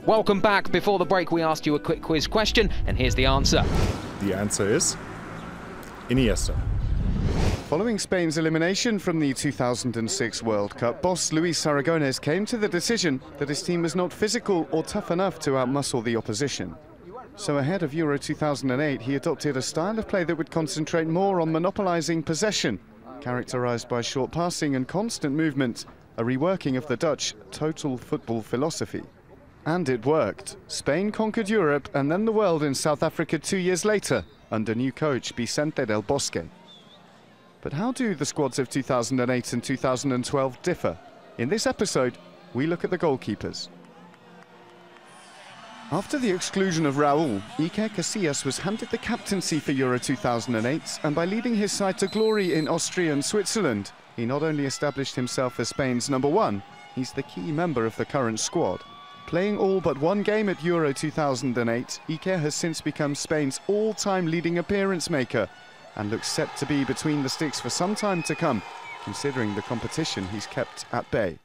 Welcome back. Before the break, we asked you a quick quiz question, and here's the answer. The answer is Iniesta. Following Spain's elimination from the 2006 World Cup, boss Luis Aragonés came to the decision that his team was not physical or tough enough to outmuscle the opposition. So ahead of Euro 2008, he adopted a style of play that would concentrate more on monopolising possession, characterised by short passing and constant movement, a reworking of the Dutch total football philosophy. And it worked. Spain conquered Europe and then the world in South Africa 2 years later, under new coach Vicente del Bosque. But how do the squads of 2008 and 2012 differ? In this episode, we look at the goalkeepers. After the exclusion of Raúl, Iker Casillas was handed the captaincy for Euro 2008, and by leading his side to glory in Austria and Switzerland, he not only established himself as Spain's #1, he's the key member of the current squad. Playing all but one game at Euro 2008, Iker has since become Spain's all-time leading appearance maker and looks set to be between the sticks for some time to come, considering the competition he's kept at bay.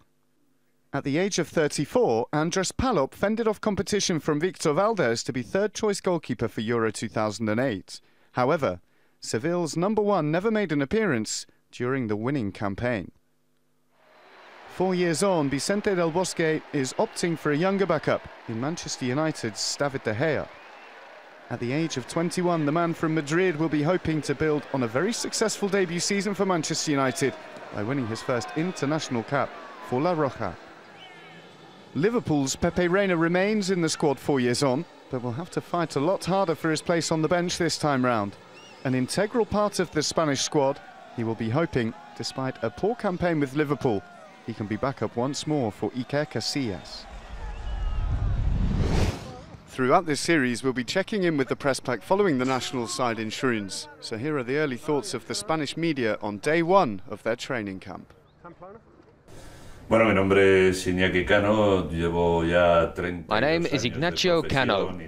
At the age of 34, Andrés Palop fended off competition from Victor Valdés to be third-choice goalkeeper for Euro 2008. However, Seville's #1 never made an appearance during the winning campaign. 4 years on, Vicente del Bosque is opting for a younger backup in Manchester United's David de Gea. At the age of 21, the man from Madrid will be hoping to build on a very successful debut season for Manchester United by winning his first international cap for La Roja. Liverpool's Pepe Reina remains in the squad 4 years on, but will have to fight a lot harder for his place on the bench this time round. An integral part of the Spanish squad, he will be hoping, despite a poor campaign with Liverpool, he can be back up once more for Iker Casillas. Throughout this series, we'll be checking in with the press pack following the national side in Schruns. So here are the early thoughts of the Spanish media on day one of their training camp. My name is Ignacio Cano.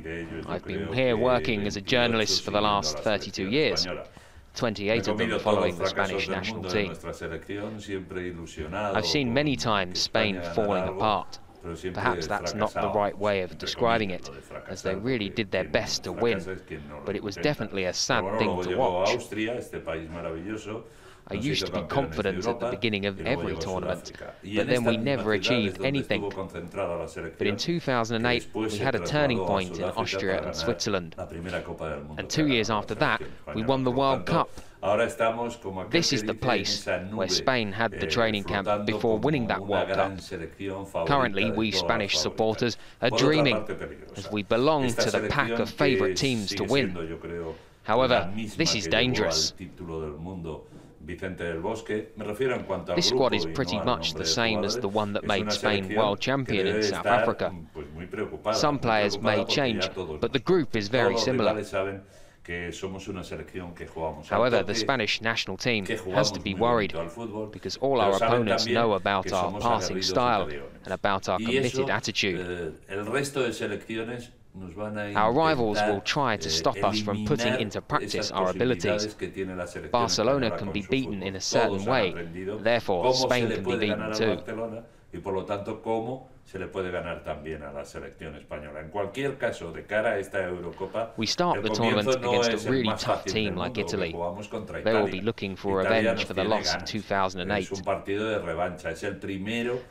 I've been here working as a journalist for the last 32 years. 28 of them following the Spanish national team. I've seen many times Spain falling apart. Perhaps that's not the right way of describing it, as they really did their best to win, but it was definitely a sad thing to watch. I used to be confident at the beginning of every tournament, but then we never achieved anything. But in 2008, we had a turning point in Austria and Switzerland. And 2 years after that, we won the World Cup. This is the place where Spain had the training camp before winning that World Cup. Currently, we Spanish supporters are dreaming, as we belong to the pack of favourite teams to win. However, this is dangerous. This squad is pretty much the same as the one that made Spain world champion in South Africa. Some players may change, but the group is very similar. However, the Spanish national team has to be worried, because all our opponents know about our passing style and about our committed attitude. Our rivals will try to stop us from putting into practice our abilities. Barcelona can be beaten in a certain way, therefore Spain can be beaten too. We start the tournament against a really tough team like Italy. They will be looking for revenge for the loss in 2008.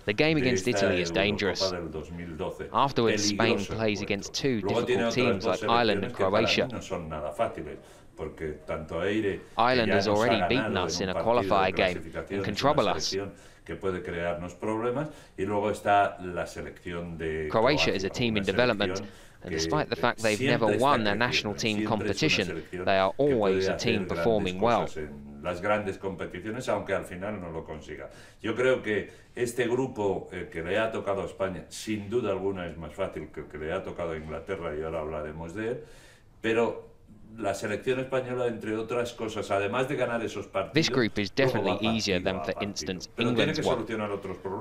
The game against Italy is dangerous. Afterwards, Spain plays against two difficult teams like Ireland and Croatia. Ireland has already beaten us in a qualifier game and can trouble us. Croatia is a team in development, and despite the fact they've never won a national team competition, they are always a team performing well. Yo creo que este grupo que le ha tocado a España, sin duda alguna es más fácil que el que le ha tocado a Inglaterra, y ahora hablaremos de él, pero la selección española, entre otras cosas, además de ganar esos partidos, this group is definitely easier than, for instance, England's one.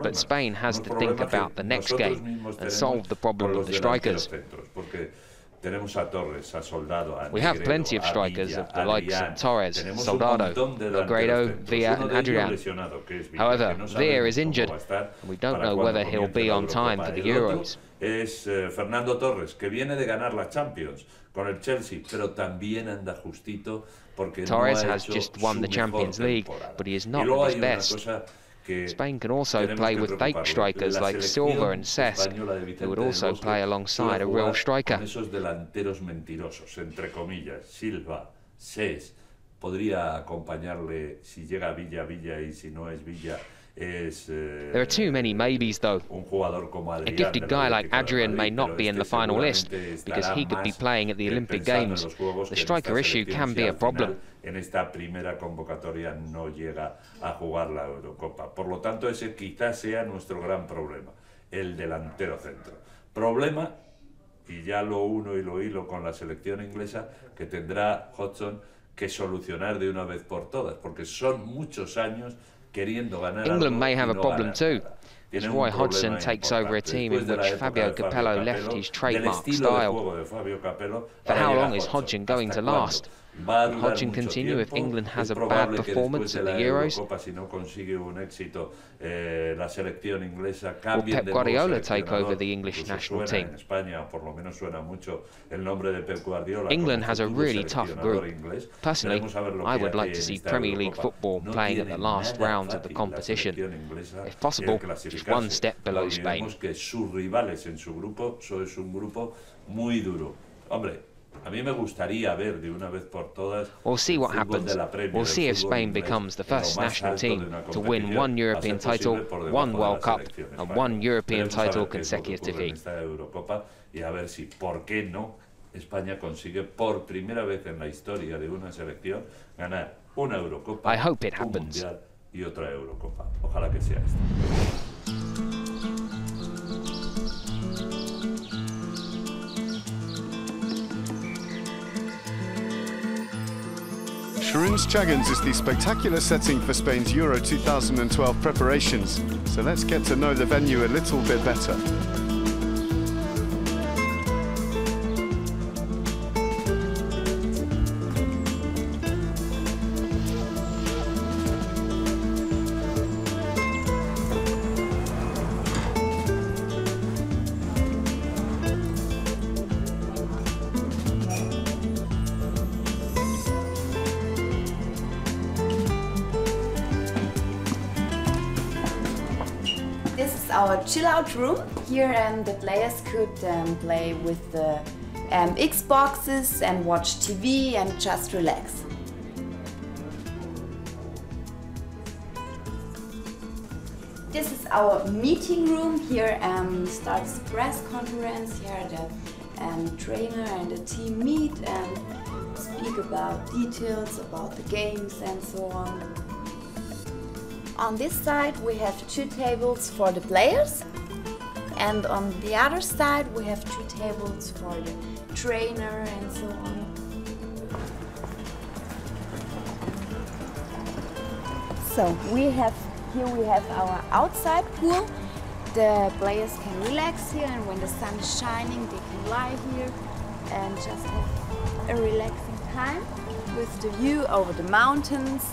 But Spain has to think about the next game and solve the problem of the strikers. Tenemos a Torres, a Soldado, a We have Negredo, plenty of a strikers Villa, of the a likes Adrián. of Torres, Tenemos Soldado, un montón de Negredo, delanteros centros. Villa Uno and de ellos Adrián. lesionado, que es Villa, However, que no Villa sabemos is cómo injured, va a estar and we don't para know cuando whether he'll comience be la on time Eurocopa. for the El otro Euros. es Fernando Torres, que viene de ganar la Champions con el Chelsea, pero también anda justito porque Torres no ha has hecho just won su the Champions mejor League, temporada. but he is Y not luego at his hay una best. cosa que Spain can also tenemos play que with fake preocuparnos. strikers La like Silva and selección Cesc, española de who Vicente would del also Bosque play alongside suele a real jugar striker. con esos delanteros mentirosos, entre comillas, Silva, Cesc, podría acompañarle si llega Villa, Villa, y si no es Villa, es There are too many maybes, though. un jugador como A Adrián gifted del guy like Atlético de Adrian may Madrid, not pero be es in que the final list seguramente because estará he could be más playing at the Olympic pensando en Games. los juegos The que en striker esta issue selección, can si be al a problem. final en esta primera convocatoria no llega a jugar la Eurocopa. Por lo tanto, ese quizás sea nuestro gran problema, el delantero centro. Problema, y ya lo uno y lo hilo con la selección inglesa, que tendrá Hodgson que solucionar de una vez por todas, porque son muchos años queriendo ganar England algo may y have a no problem ganar too, nada. as Tienen Roy un Hodgson problema takes over a importante. team Después in de la which época Fabio de Capello left Capello, his del trademark estilo de style. juego de Fabio Capello, For ahora how llega long is Hodgson. Hodgson going ¿Hasta to cuándo? last? Va a Will durar Hodgson mucho continue if tiempo. England has Es a bad probable que performance después de at the la Euros? Eurocopa, si no consigue un éxito la selección inglesa, Will cambien Pep de nuevo Guardiola take seleccionador. over the English Incluso national suena team? en España, por lo menos suena mucho el nombre de Pep Guardiola. England como has a futuro really tough seleccionador group. inglés. Personally, Veremos a ver lo I que would like hace to en see esta Premier League Eurocopa. football No playing at tiene the last nada rounds of the fácil la competition. selección inglesa If possible, el just clasificarse. one step below No Spain. olvidemos que sus rivales en su grupo es un grupo muy duro. Hombre, a mí me gustaría ver de una vez por todas We'll see what el fútbol happens. de la Premier, We'll el see if fútbol Spain inglés becomes the en lo first más national alto de team una to win competición, one a European ser title, posible por debajo one de World la Cup, selección and española. one European Veremos a ver title qué es lo que consecutively. ocurre en esta Eurocopa y a ver si, ¿por qué no? España consigue por primera vez en la historia de una selección ganar una Eurocopa, I hope it un happens. Mundial y otra Eurocopa. Ojalá que sea esta. Schruns-Tschagguns is the spectacular setting for Spain's Euro 2012 preparations, so let's get to know the venue a little bit better. This is our chill-out room. Here the players could play with the Xboxes and watch TV and just relax. This is our meeting room. Here starts the press conference. Here the trainer and the team meet and speak about details about the games and so on. On this side we have 2 tables for the players, and on the other side we have 2 tables for the trainer and so on. So here we have our outside pool. The players can relax here, and when the sun is shining they can lie here and just have a relaxing time with the view over the mountains.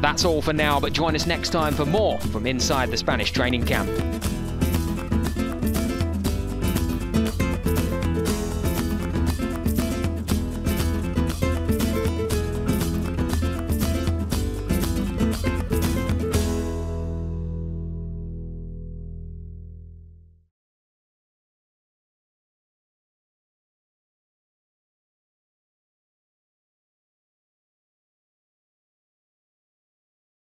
That's all for now, but join us next time for more from inside the Spanish training camp.